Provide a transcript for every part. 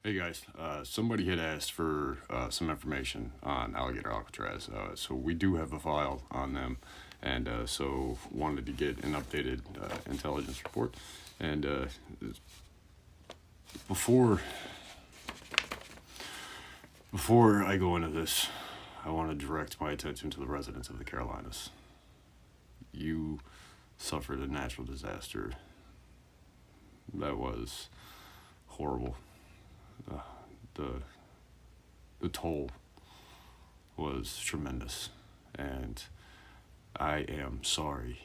Hey guys, somebody had asked for some information on Alligator Alcatraz, so we do have a file on them, and so wanted to get an updated intelligence report. And before before I go into this, I want to direct my attention to the residents of the Carolinas. You suffered a natural disaster that was horrible. Uh, the the toll was tremendous, and I am sorry.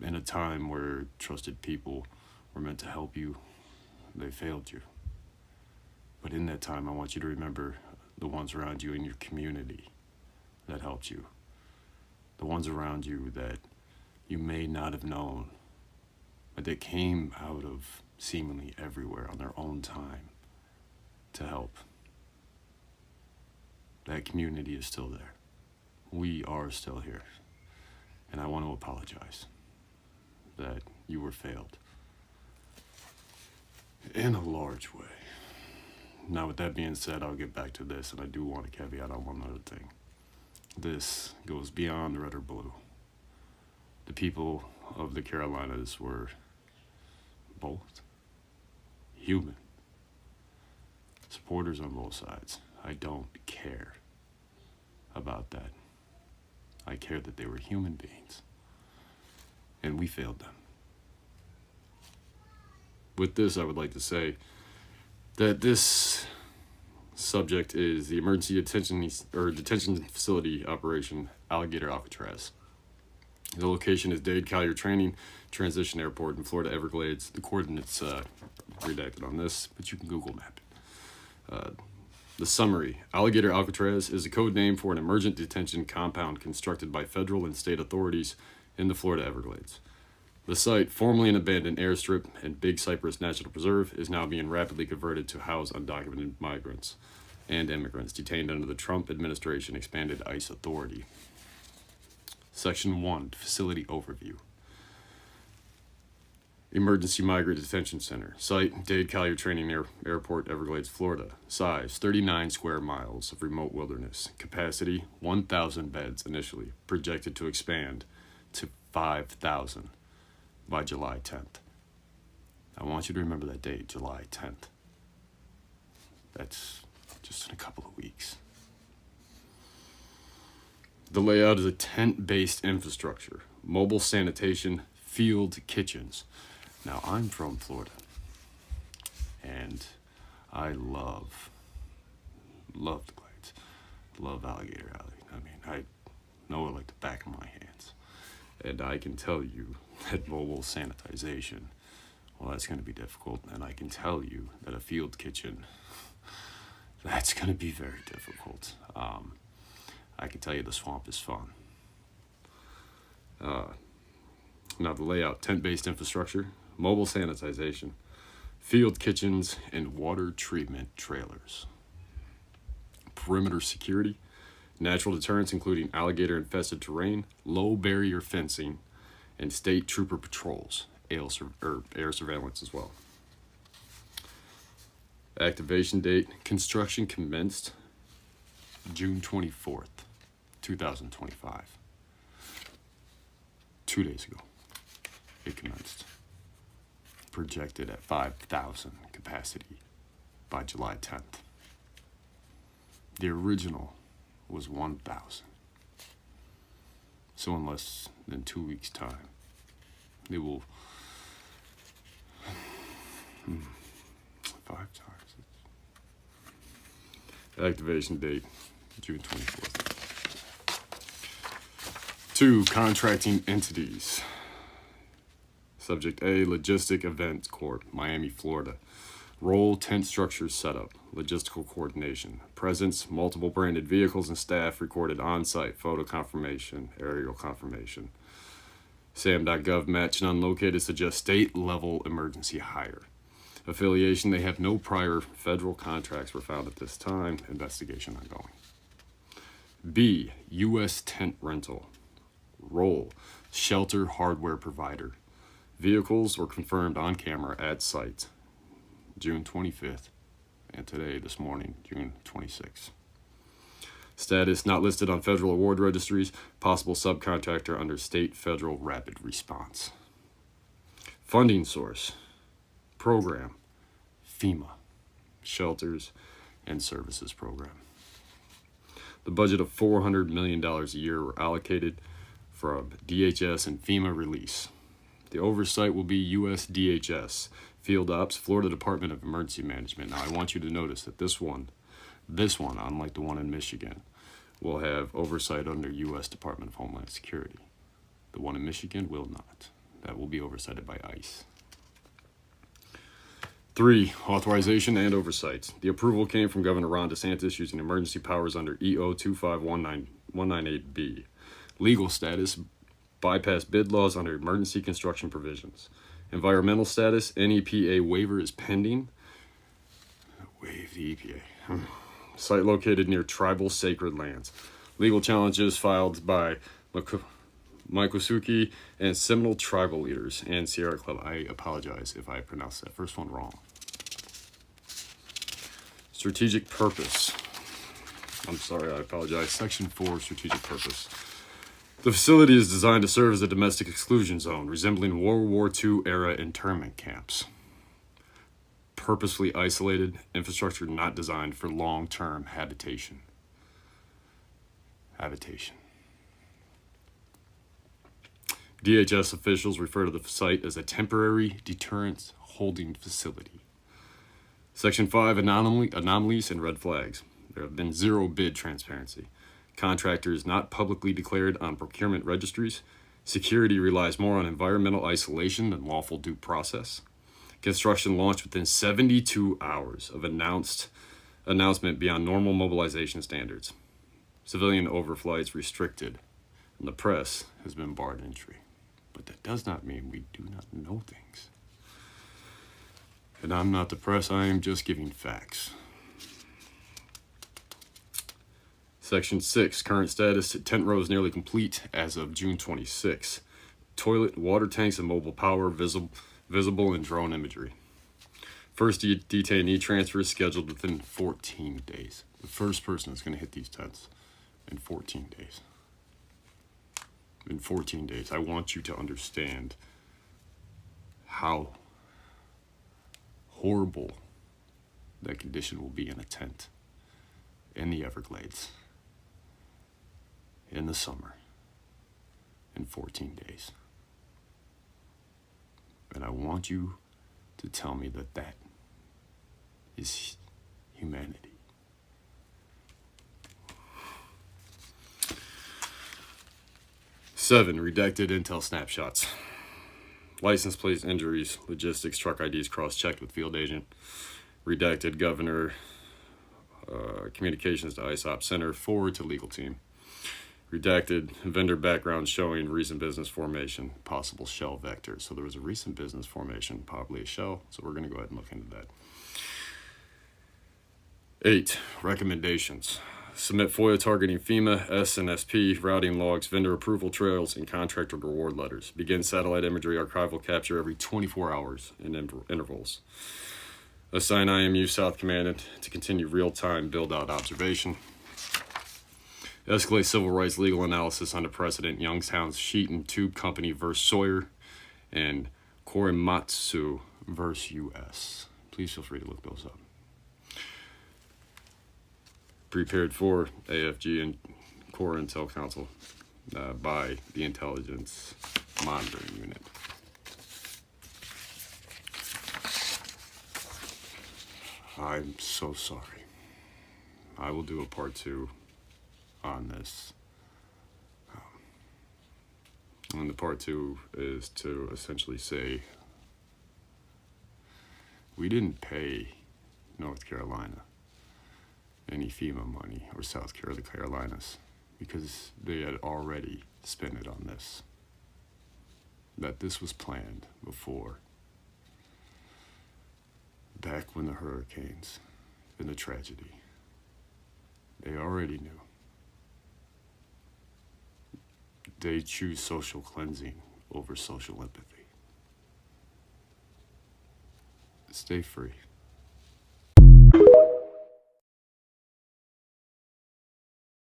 In a time where trusted people were meant to help you, they failed you. But in that time, I want you to remember the ones around you in your community that helped you, the ones around you that you may not have known, but that came out of seemingly everywhere on their own time to help. That community is still there. We are still here. And I want to apologize that you were failed in a large way. Now, with that being said, I'll get back to this, and I do want to caveat on one other thing. This goes beyond red or blue. The people of the Carolinas were both human, supporters on both sides. I don't care about that. I care that they were human beings, and we failed them. With this, I would like to say that this subject is the emergency detention facility operation Alligator Alcatraz. The location is Dade Collier Training Transition Airport in Florida Everglades. The coordinates redacted on this, but you can Google map it. The summary: Alligator Alcatraz is a code name for an emergent detention compound constructed by federal and state authorities in the Florida Everglades. The site, formerly an abandoned airstrip and Big Cypress National Preserve, is now being rapidly converted to house undocumented migrants and immigrants detained under the Trump administration expanded ICE authority. Section 1, Facility Overview. Emergency Migrant Detention Center. Site, Dade Collier Training Airport, Everglades, Florida. Size, 39 square miles of remote wilderness. Capacity, 1,000 beds initially. Projected to expand to 5,000 by July 10th. I want you to remember that date, July 10th. That's just in a couple of weeks. The layout is a tent-based infrastructure, mobile sanitation, field kitchens. Now, I'm from Florida, and I love the Glades, love Alligator Alley. I mean, I know it like the back of my hands, and I can tell you that mobile sanitization, well, that's going to be difficult, and I can tell you that a field kitchen, that's going to be very difficult. I can tell you the swamp is fun. Now the layout, tent-based infrastructure, mobile sanitization, field kitchens, and water treatment trailers. Perimeter security, natural deterrents including alligator-infested terrain, low barrier fencing, and state trooper patrols, air surveillance as well. Activation date, construction commenced June 24th, 2025. 2 days ago, it commenced. Projected at 5,000 capacity by July 10th. The original was 1,000. So in less than 2 weeks' time, they will 5 times. Activation date, June 24th. 2, contracting entities. Subject A, Logistic Events Corp., Miami, Florida. Role, tent structures setup, logistical coordination. Presence, multiple branded vehicles and staff recorded on-site, photo confirmation, aerial confirmation. SAM.gov match and unlocated suggests state-level emergency hire. Affiliation, they have no prior federal contracts were found at this time. Investigation ongoing. B, U.S. tent rental. Role, shelter hardware provider. Vehicles were confirmed on camera at site June 25th, and today, this morning, June 26. Status not listed on federal award registries, possible subcontractor under state federal rapid response. Funding source, program, FEMA, Shelters and Services Program. The budget of $400 million a year were allocated from DHS and FEMA release. The oversight will be USDHS, Field Ops, Florida Department of Emergency Management. Now I want you to notice that this one, unlike the one in Michigan, will have oversight under U.S. Department of Homeland Security. The one in Michigan will not. That will be oversighted by ICE. 3. Authorization and oversight. The approval came from Governor Ron DeSantis using emergency powers under EO 25198B. Legal status, bypass bid laws under emergency construction provisions. Environmental status, NEPA waiver is pending. Waive the EPA. Site located near tribal sacred lands. Legal challenges filed by Miccosukee and Seminole tribal leaders and Sierra Club. I apologize if I pronounced that first one wrong. Strategic purpose. I'm sorry, I apologize. Section 4, strategic purpose. The facility is designed to serve as a domestic exclusion zone, resembling World War II era internment camps. Purposely isolated, infrastructure not designed for long-term habitation. DHS officials refer to the site as a temporary deterrence holding facility. Section 5, anomalies and red flags. There have been zero bid transparency. Contractors not publicly declared on procurement registries. Security relies more on environmental isolation than lawful due process. Construction launched within 72 hours of announcement beyond normal mobilization standards. Civilian overflights restricted, and the press has been barred entry. But that does not mean we do not know things. And I'm not the press, I am just giving facts. Section 6, current status, tent rows nearly complete as of June 26. Toilet, water tanks, and mobile power visible in drone imagery. First detainee transfer is scheduled within 14 days. The first person is going to hit these tents in 14 days. In 14 days. I want you to understand how horrible that condition will be in a tent in the Everglades in the summer in 14 days. And I want you to tell me that that is humanity. Seven, redacted intel snapshots. License plates, injuries, logistics, truck IDs cross-checked with field agent. Redacted governor, communications to ISOP center, forward to legal team. Redacted vendor background showing recent business formation, possible shell vector. So there was a recent business formation, probably a shell. So we're going to go ahead and look into that. 8, recommendations. Submit FOIA targeting FEMA, S and SP, routing logs, vendor approval trails, and contractor reward letters. Begin satellite imagery archival capture every 24 hours in intervals. Assign IMU South Command to continue real-time build-out observation. Escalate civil rights legal analysis under precedent Youngstown's Sheet and Tube Company versus Sawyer and Korematsu versus U.S. Please feel free to look those up. Prepared for AFG and Core Intel Council by the Intelligence Monitoring Unit. I'm so sorry. I will do a part 2 on this. And the part 2 is to essentially say we didn't pay North Carolina any FEMA money or South Carolinas because they had already spent it on this. That this was planned before. Back when the hurricanes and the tragedy. They already knew. They choose social cleansing over social empathy. Stay free.